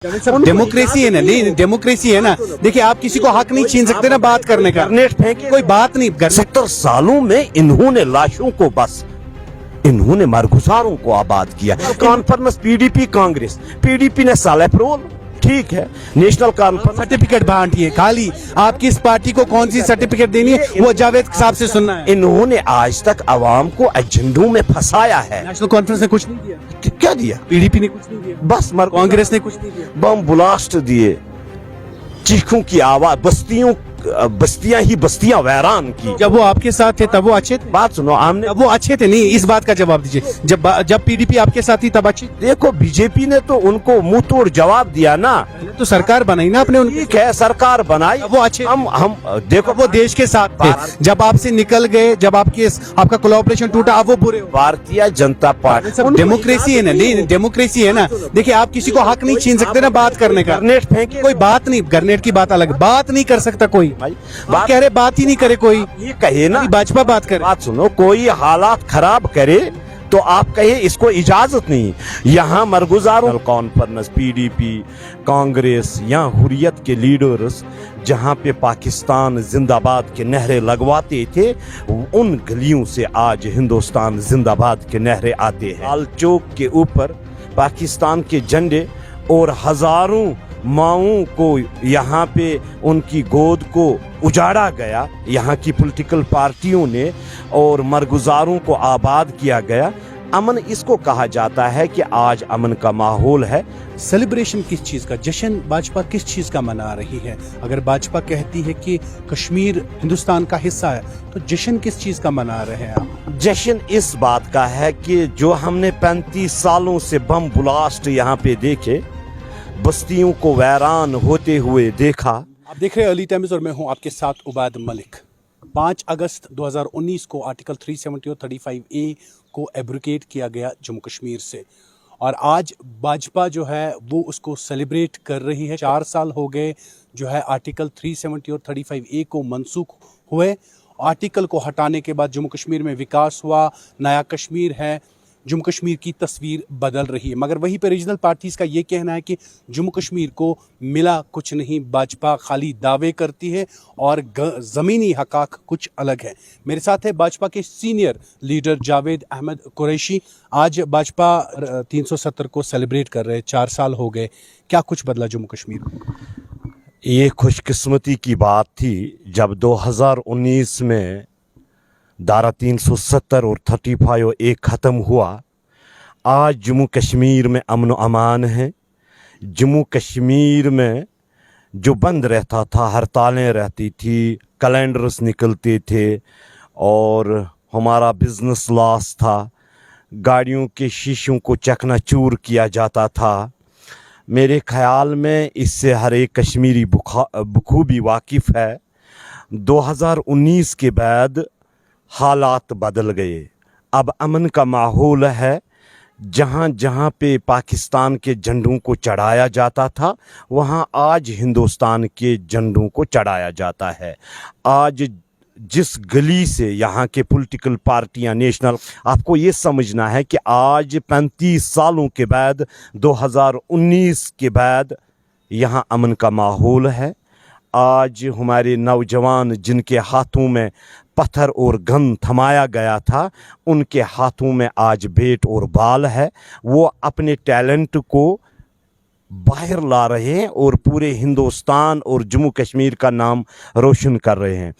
Democracy है ना, नहीं डेमोक्रेसी है ना। देखिए आप किसी को हक नहीं छीन सकते ना बात करने का, नेट फेंके कोई बात नहीं कर 70 सालों में इन्होंने लाशों को बस इन्होंने मरगुजारों को आबाद किया। कॉन्फ्रेंस पीडीपी कांग्रेस, पीडीपी ने सालेफरोल ठीक है, नेशनल कॉन्फ्रेंस सर्टिफिकेट बांटिए खाली। आप किस पार्टी को कौन सी सर्टिफिकेट देनी है वो जावेद साहब से सुनना है। इन्होंने आज तक अवाम को एजेंडों में फंसाया है। नेशनल कॉन्फ्रेंस ने कुछ नहीं दिया, क्या दिया? पीडीपी ने कुछ नहीं दिया, बस कांग्रेस ने कुछ नहीं दिया। बम ब्लास्ट दिए, चीखों की आवाज, बस्तियां ही बस्तियां वैरान की। जब वो आपके साथ थे तब वो अच्छे थे? बात सुनो, आमने तब वो अच्छे थे नहीं, इस बात का जवाब दीजिए। जब पीडीपी आपके साथ थी तब अच्छी थी? देखो बीजेपी ने तो उनको मुंह तोड़ जवाब दिया ना। पहले तो सरकार बनाई ना आपने उनकी। ठीक है, सरकार बनाई, तब वो अच्छे, हम देखो वो देश के साथ थे। जब आपसे निकल गए, जब आपका कोलैबोरेशन टूटा, अब वो बुरे हो। भारतीय जनता पार्टी डेमोक्रेसी है ना, नहीं डेमोक्रेसी है ना। देखिए आप किसी को हक नहीं छीन सकते ना बात करने का। नेट फेंके कोई बात नहीं, गरनेट की बात अलग, बात नहीं कर सकता कोई। बात कह रहे बात ही नहीं करे कोई, ये कहे ना, भाजपा बात करे। बात सुनो, कोई हालात खराब करे तो आप कहे इसको इजाजत नहीं। यहाँ मरगुजारों कॉन्फ्रेंस, पीडीपी, कांग्रेस या हुर्रियत के लीडर्स जहाँ पे पाकिस्तान जिंदाबाद के नहरे लगवाते थे, उन गलियों से आज हिंदुस्तान जिंदाबाद के नहरे आते हैं। लाल चौक के ऊपर पाकिस्तान के झंडे और हजारों माओं को यहाँ पे उनकी गोद को उजाड़ा गया, यहाँ की पॉलिटिकल पार्टियों ने, और मरगुजारों को आबाद किया गया। अमन इसको कहा जाता है कि आज अमन का माहौल है। सेलिब्रेशन किस चीज का, जश्न भाजपा किस चीज का मना रही है? अगर भाजपा कहती है कि कश्मीर हिंदुस्तान का हिस्सा है तो जश्न किस चीज का मना रहे हैं आप? जश्न इस बात का है कि जो हमने 35 सालों से बम ब्लास्ट यहाँ पे देखे, बस्तियों को वैरान होते हुए देखा। आप देख रहे हैं अर्ली टाइम्स और मैं हूं आपके साथ उबैद मलिक। 5 अगस्त 2019 को आर्टिकल 370 और 35A को एब्रोगेट किया गया जम्मू कश्मीर से, और आज भाजपा जो है वो उसको सेलिब्रेट कर रही है। 4 साल हो गए जो है आर्टिकल 370 और 35A को मनसूख हुए। आर्टिकल को हटाने के बाद जम्मू कश्मीर में विकास हुआ, नया कश्मीर है, जम्मू कश्मीर की तस्वीर बदल रही है। मगर वहीं पे रीजनल पार्टीज़ का ये कहना है कि जम्मू कश्मीर को मिला कुछ नहीं, भाजपा खाली दावे करती है और ज़मीनी हक़ाक़ कुछ अलग है। मेरे साथ है भाजपा के सीनियर लीडर जावेद अहमद कुरैशी। आज भाजपा 370 को सेलिब्रेट कर रहे हैं, 4 साल हो गए, क्या कुछ बदला जम्मू कश्मीर में? ये खुशकिस्मती की बात थी जब 2019 में धारा 370 और 35A ख़त्म हुआ। आज जम्मू कश्मीर में अमन अमान है। जम्मू कश्मीर में जो बंद रहता था, हड़तालें रहती थी, कैलेंडर्स निकलते थे और हमारा बिजनेस लॉस था, गाड़ियों के शीशों को चकनाचूर किया जाता था। मेरे ख्याल में इससे हर एक कश्मीरी बखूबी वाकिफ़ है। 2019 के बाद हालात बदल गए। अब अमन का माहौल है। जहाँ जहाँ पे पाकिस्तान के झंडों को चढ़ाया जाता था, वहाँ आज हिंदुस्तान के झंडों को चढ़ाया जाता है। आज जिस गली से यहाँ के पॉलिटिकल पार्टियाँ नेशनल, आपको ये समझना है कि आज 35 सालों के बाद, 2019 के बाद यहाँ अमन का माहौल है। आज हमारे नौजवान जिनके हाथों में पत्थर और गन थमाया गया था, उनके हाथों में आज बेट और बाल है। वो अपने टैलेंट को बाहर ला रहे हैं और पूरे हिंदुस्तान और जम्मू कश्मीर का नाम रोशन कर रहे हैं।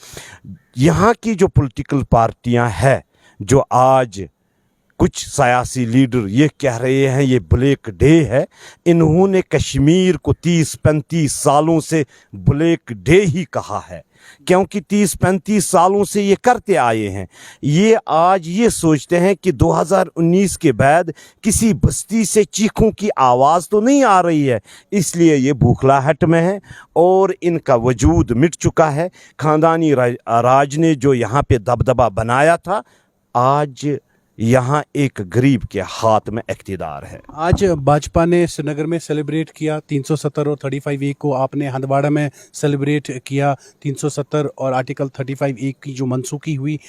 यहाँ की जो पॉलिटिकल पार्टियाँ हैं, जो आज कुछ सियासी लीडर ये कह रहे हैं ये ब्लैक डे है, इन्होंने कश्मीर को 30-35 सालों से ब्लैक डे ही कहा है, क्योंकि 30-35 सालों से ये करते आए हैं। ये आज ये सोचते हैं कि 2019 के बाद किसी बस्ती से चीखों की आवाज़ तो नहीं आ रही है, इसलिए ये बौखलाहट में है और इनका वजूद मिट चुका है। ख़ानदानी राज ने जो यहाँ पे दबदबा बनाया था, आज यहाँ एक गरीब के हाथ में इख्तिदार है। आज भाजपा ने श्रीनगर में सेलिब्रेट किया 370 और 35A को, आपने हंदवाड़ा में सेलिब्रेट किया 370 और आर्टिकल 35A की जो मनसूखी हुई।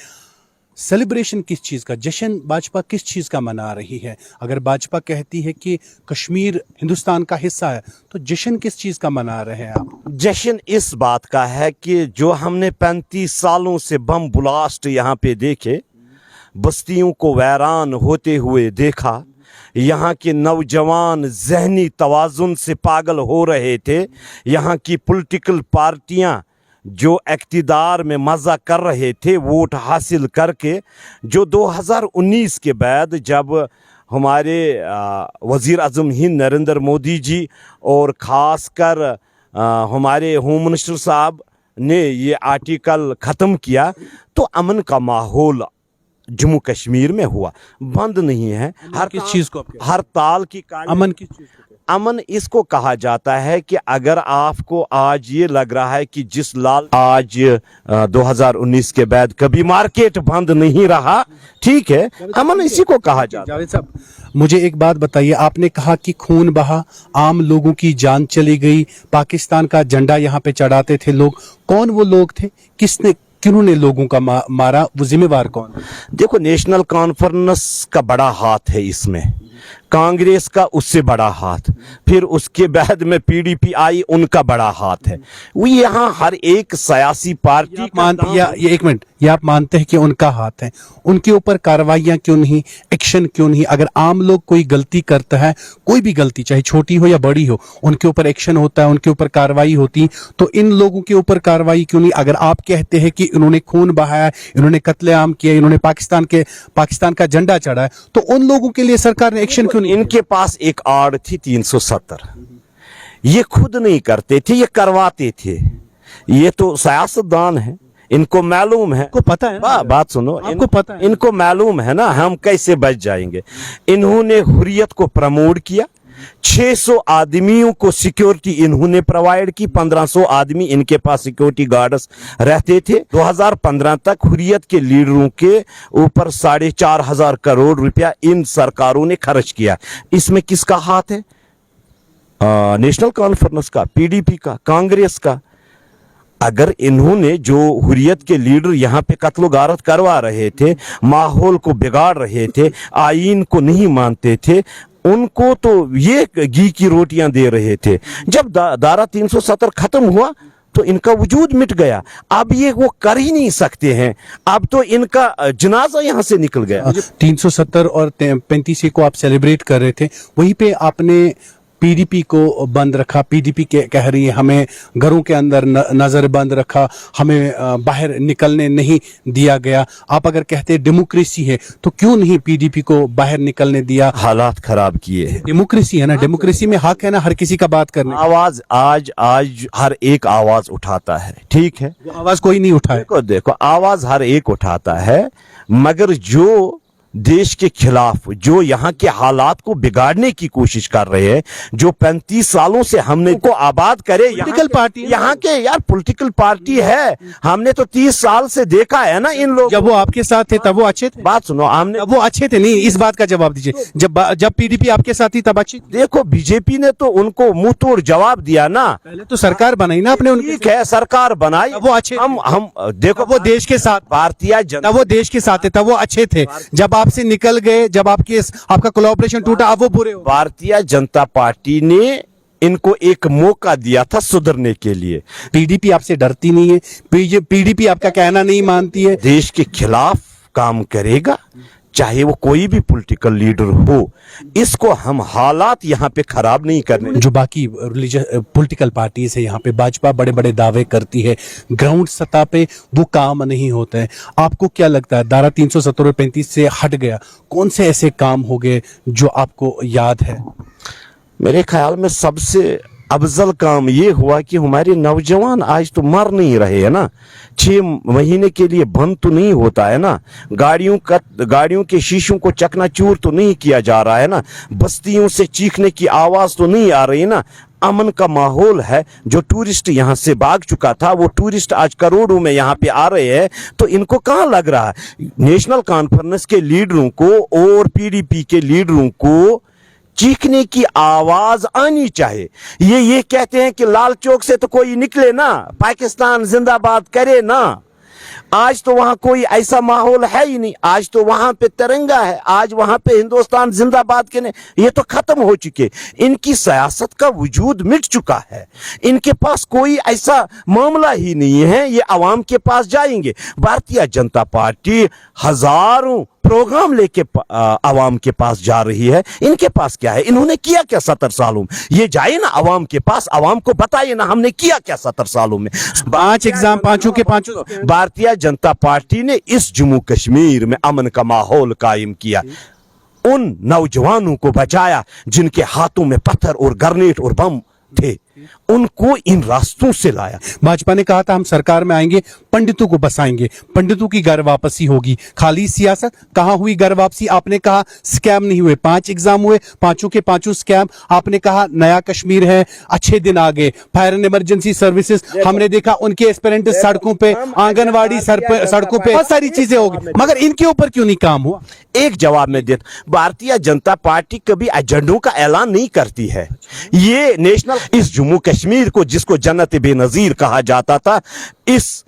सेलिब्रेशन किस चीज़ का, जश्न भाजपा किस चीज़ का मना रही है? अगर भाजपा कहती है कि कश्मीर हिंदुस्तान का हिस्सा है तो जश्न किस चीज़ का मना रहे हैं आप? जश्न इस बात का है कि जो हमने 35 सालों से बम ब्लास्ट यहाँ पे देखे, बस्तियों को वैरान होते हुए देखा, यहाँ के नौजवान ज़हनी तवाज़ुन से पागल हो रहे थे, यहाँ की पॉलिटिकल पार्टियाँ जो इक़्तिदार में मज़ा कर रहे थे वोट हासिल करके, जो 2019 के बाद जब हमारे वज़ीर आज़म हिंद नरेंद्र मोदी जी और ख़ासकर हमारे होम मिनिस्टर साहब ने ये आर्टिकल ख़त्म किया, तो अमन का माहौल जम्मू कश्मीर में हुआ। बंद नहीं है। हर किस चीज़ को हड़ताल की अमन किस चीज़ को? अमन इसको कहा जाता है कि अगर आपको आज ये लग रहा है कि जिस लाल आज 2019 के बाद कभी मार्केट बंद नहीं रहा, ठीक है, अमन इसी को कहा जाता है। जावेद साहब, मुझे एक बात बताइए, आपने कहा कि खून बहा, आम लोगों की जान चली गई, पाकिस्तान का झंडा यहाँ पे चढ़ाते थे लोग, कौन वो लोग थे? किन्होंने लोगों का मारा? वो जिम्मेवार कौन? देखो, नेशनल कॉन्फ्रेंस का बड़ा हाथ है इसमें, कांग्रेस का उससे बड़ा हाथ, फिर उसके बाद में पीडीपी आई, उनका बड़ा हाथ है। वो यहाँ हर एक सियासी पार्टी ये एक मिनट, ये आप मानते हैं कि उनका हाथ है, उनके ऊपर कार्रवाइयां क्यों नहीं, एक्शन क्यों नहीं? अगर आम लोग कोई गलती करता है, कोई भी गलती चाहे छोटी हो या बड़ी हो, उनके ऊपर एक्शन होता है, उनके ऊपर कार्रवाई होती, तो इन लोगों के ऊपर कार्रवाई क्यों नहीं? अगर आप कहते हैं कि इन्होंने खून बहाया, इन्होंने कत्लेआम किया, इन्होंने पाकिस्तान का झंडा चढ़ाया, तो उन लोगों के लिए सरकार ने एक्शन क्यों नहीं? इनके पास एक आड़ थी 370, ये खुद नहीं करते थे, ये करवाते थे। ये तो सियासतदान है, इनको मालूम है, को पता है ना? बात सुनो, आपको पता है? इनको मालूम है ना हम कैसे बच जाएंगे। इन्होंने हुर्रियत को प्रमोट किया, 600 आदमियों को सिक्योरिटी इन्होंने प्रोवाइड की, 1500 आदमी इनके पास सिक्योरिटी गार्ड्स रहते थे। 2015 तक हुर्रियत के लीडरों के ऊपर 4,500 करोड़ रुपया इन सरकारों ने खर्च किया। इसमें किसका हाथ है? नेशनल कॉन्फ्रेंस का, पीडीपी का, कांग्रेस का। अगर इन्होंने जो हुर्रियत के लीडर यहाँ पे कत्ल गारत करवा रहे थे, माहौल को बिगाड़ रहे थे, आईन को नहीं मानते थे, उनको तो ये घी की रोटियां दे रहे थे। जब धारा 370 खत्म हुआ तो इनका वजूद मिट गया। अब ये वो कर ही नहीं सकते हैं, अब तो इनका जनाजा यहाँ से निकल गया। 370 और 35 को आप सेलिब्रेट कर रहे थे, वहीं पे आपने पीडीपी को बंद रखा। पीडीपी कह रही है हमें घरों के अंदर नजर बंद रखा, हमें बाहर निकलने नहीं दिया गया। आप अगर कहते डेमोक्रेसी है तो क्यों नहीं पीडीपी को बाहर निकलने दिया? हालात खराब किए। डेमोक्रेसी है ना, डेमोक्रेसी में हक है ना हर किसी का बात करने। आवाज आज हर एक आवाज उठाता है, ठीक है, वो आवाज कोई नहीं उठाए। देखो आवाज हर एक उठाता है, मगर जो देश के खिलाफ, जो यहाँ के हालात को बिगाड़ने की कोशिश कर रहे हैं, जो 35 सालों से हमने को आबाद करे, पॉलिटिकल पार्टी, यहाँ के यार पॉलिटिकल पार्टी है, हमने तो 30 साल से देखा है ना इन लोग। जब वो आपके साथ थे तब वो अच्छे थे? बात सुनो, हमने वो अच्छे थे नहीं, इस बात का जवाब दीजिए। जब पीडीपी आपके साथ थी तब अच्छी? देखो, बीजेपी ने तो उनको मुंह तोड़ जवाब दिया ना। पहले तो सरकार बनाई ना आपने, ठीक है, सरकार बनाई, वो अच्छे, हम देखो वो देश के साथ, भारतीय जनता, वो देश के साथ थे तब वो अच्छे थे। जब आपसे निकल गए, जब आपका कोलैबोरेशन टूटा, अब वो बुरे हो। भारतीय जनता पार्टी ने इनको एक मौका दिया था सुधरने के लिए। पीडीपी आपसे डरती नहीं है, पीडीपी आपका कहना नहीं मानती है, देश के खिलाफ काम करेगा, चाहे वो कोई भी पॉलिटिकल लीडर हो। इसको हम हालात यहाँ पे खराब नहीं करने। जो बाकी पॉलिटिकल पार्टीज है यहाँ पे, भाजपा बड़े बड़े दावे करती है, ग्राउंड सतह पे वो काम नहीं होता है। आपको क्या लगता है, धारा 370 और 35 से हट गया, कौन से ऐसे काम हो गए जो आपको याद है? मेरे ख्याल में सबसे अफजल काम ये हुआ कि हमारे नौजवान आज तो मर नहीं रहे हैं ना, 6 महीने के लिए बंद तो नहीं होता है ना, गाड़ियों के शीशों को चकनाचूर तो नहीं किया जा रहा है ना, बस्तियों से चीखने की आवाज तो नहीं आ रही ना। अमन का माहौल है। जो टूरिस्ट यहाँ से भाग चुका था, वो टूरिस्ट आज करोड़ों में यहाँ पे आ रहे हैं, तो इनको कहाँ लग रहा है? नेशनल कॉन्फ्रेंस के लीडरों को और पीडीपी के लीडरों को चीखने की आवाज आनी चाहिए। ये कहते हैं कि लाल चौक से तो कोई निकले ना, पाकिस्तान जिंदाबाद करे ना, आज तो वहाँ कोई ऐसा माहौल है ही नहीं, आज तो वहाँ पे तिरंगा है, आज वहाँ पे हिंदुस्तान जिंदाबाद के ने ये तो खत्म हो चुके, इनकी सियासत का वजूद मिट चुका है, इनके पास कोई ऐसा मामला ही नहीं है, ये अवाम के पास जाएंगे। भारतीय जनता पार्टी हजारों प्रोग्राम लेके अवाम के पास जा रही है, इनके पास क्या है, इन्होंने किया क्या 70 सालों में? ये जाए ना अवाम के पास, अवाम को बताइए ना हमने किया क्या 70 सालों में। 5 एग्जाम, पांचों के पांचों। भारतीय जनता पार्टी ने इस जम्मू कश्मीर में अमन का माहौल कायम किया, उन नौजवानों को बचाया जिनके हाथों में पत्थर और ग्रेनेड और बम थे, उनको इन रास्तों से लाया। भाजपा ने कहा था हम सरकार में आएंगे, पंडितों को बसाएंगे, पंडितों की घर वापसी होगी। खाली सियासत, कहां हुई घर वापसी? आपने कहा स्कैम नहीं हुए, 5 एग्जाम हुए, पांचों के पांचों स्कैम। आपने कहा नया कश्मीर है, अच्छे दिन आ गए। फायर एंड इमरजेंसी सर्विसेज हमने देखा, उनके एस्पिरेंट्स सड़कों पे, आंगनवाड़ी सड़कों पे, बहुत सारी चीजें हो गई, मगर इनके ऊपर क्यों नहीं काम हुआ? एक जवाब में देता, भारतीय जनता पार्टी कभी एजेंडों का ऐलान नहीं करती है। ये नेशनल, इस जम्मू कश्मीर को जिसको जन्नत बेनजीर कहा जाता था, इस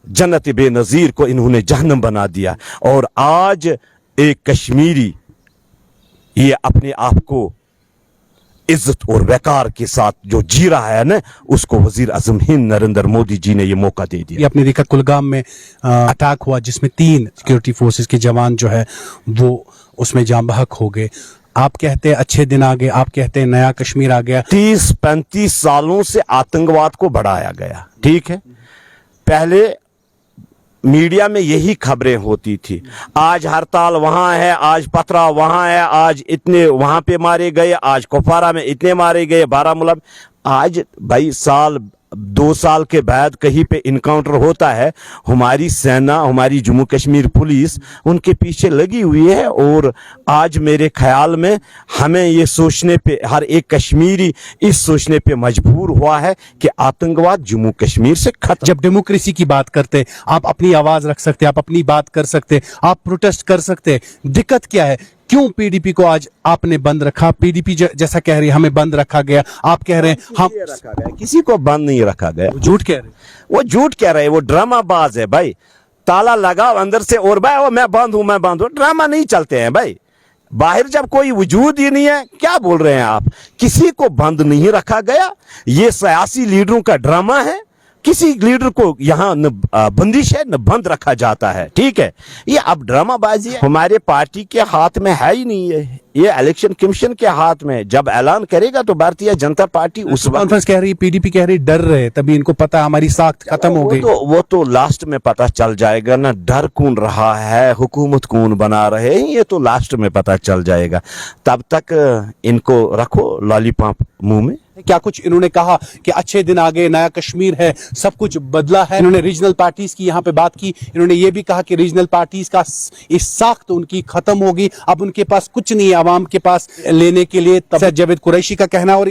जन्नत बेनजीर को इन्होंने जहन्नम बना दिया। और आज एक कश्मीरी ये अपने आप को इज्जत और वकार के साथ जो जी रहा है ना, उसको वजीर आजम हिंद नरेंद्र मोदी जी ने ये मौका दे दिया। ये आपने देखा कुलगाम में अटैक हुआ जिसमें 3 सिक्योरिटी फोर्सेस के जवान जो है वो उसमें जाम बहक हो गए। आप कहते हैं अच्छे दिन आ गए, आप कहते हैं नया कश्मीर आ गया। 30-35 सालों से आतंकवाद को बढ़ाया गया, ठीक है। पहले मीडिया में यही खबरें होती थी, आज हड़ताल वहां है, आज पथरा वहां है, आज इतने वहां पे मारे गए, आज कुपवारा में इतने मारे गए, बारामूला। आज भाई 2 साल के बाद कहीं पे इनकाउंटर होता है, हमारी सेना, हमारी जम्मू कश्मीर पुलिस उनके पीछे लगी हुई है। और आज मेरे ख्याल में हमें ये सोचने पे, हर एक कश्मीरी इस सोचने पे मजबूर हुआ है कि आतंकवाद जम्मू कश्मीर से खत्म। जब डेमोक्रेसी की बात करते, आप अपनी आवाज रख सकते, आप अपनी बात कर सकते, आप प्रोटेस्ट कर सकते, दिक्कत क्या है? क्यों पीडीपी को आज आपने बंद रखा? पीडीपी जैसा कह रही है हमें बंद रखा गया, आप कह रहे हैं हम रखा गया, किसी को बंद नहीं रखा गया। झूठ कह रहे हैं, वो झूठ कह रहे हैं, वो ड्रामा बाज है भाई। ताला लगाओ अंदर से और भाई मैं बंद हूं, मैं बंद हूं, ड्रामा नहीं चलते हैं भाई। बाहर जब कोई वजूद ही नहीं है, क्या बोल रहे हैं आप? किसी को बंद नहीं रखा गया, ये सियासी लीडरों का ड्रामा है। किसी लीडर को यहाँ न बंदिश है न बंद रखा जाता है, ठीक है। ये अब ड्रामाबाजी है, हमारे पार्टी के हाथ में है ही नहीं है, ये इलेक्शन कमीशन के हाथ में। जब ऐलान करेगा तो भारतीय जनता पार्टी उस वक्त कॉन्फ्रेंस कह रही, पीडीपी कह रही डर रहे, तभी इनको पता हमारी साख्त खत्म हो गई। वो तो लास्ट में पता चल जाएगा ना, डर कौन रहा है, हुकूमत कौन बना रहे हैं, ये तो लास्ट में पता चल जाएगा। तब तक इनको रखो लॉलीपॉप मुंह में। क्या कुछ इन्होंने कहा कि अच्छे दिन आ गए, नया कश्मीर है, सब कुछ बदला है। इन्होंने रीजनल पार्टीज की यहाँ पे बात की, इन्होंने ये भी कहा कि रीजनल पार्टीज का इस साख्त उनकी खत्म होगी, अब उनके पास कुछ नहीं है आवाम के पास लेने के लिए। तब जावेद कुरैशी का कहना। और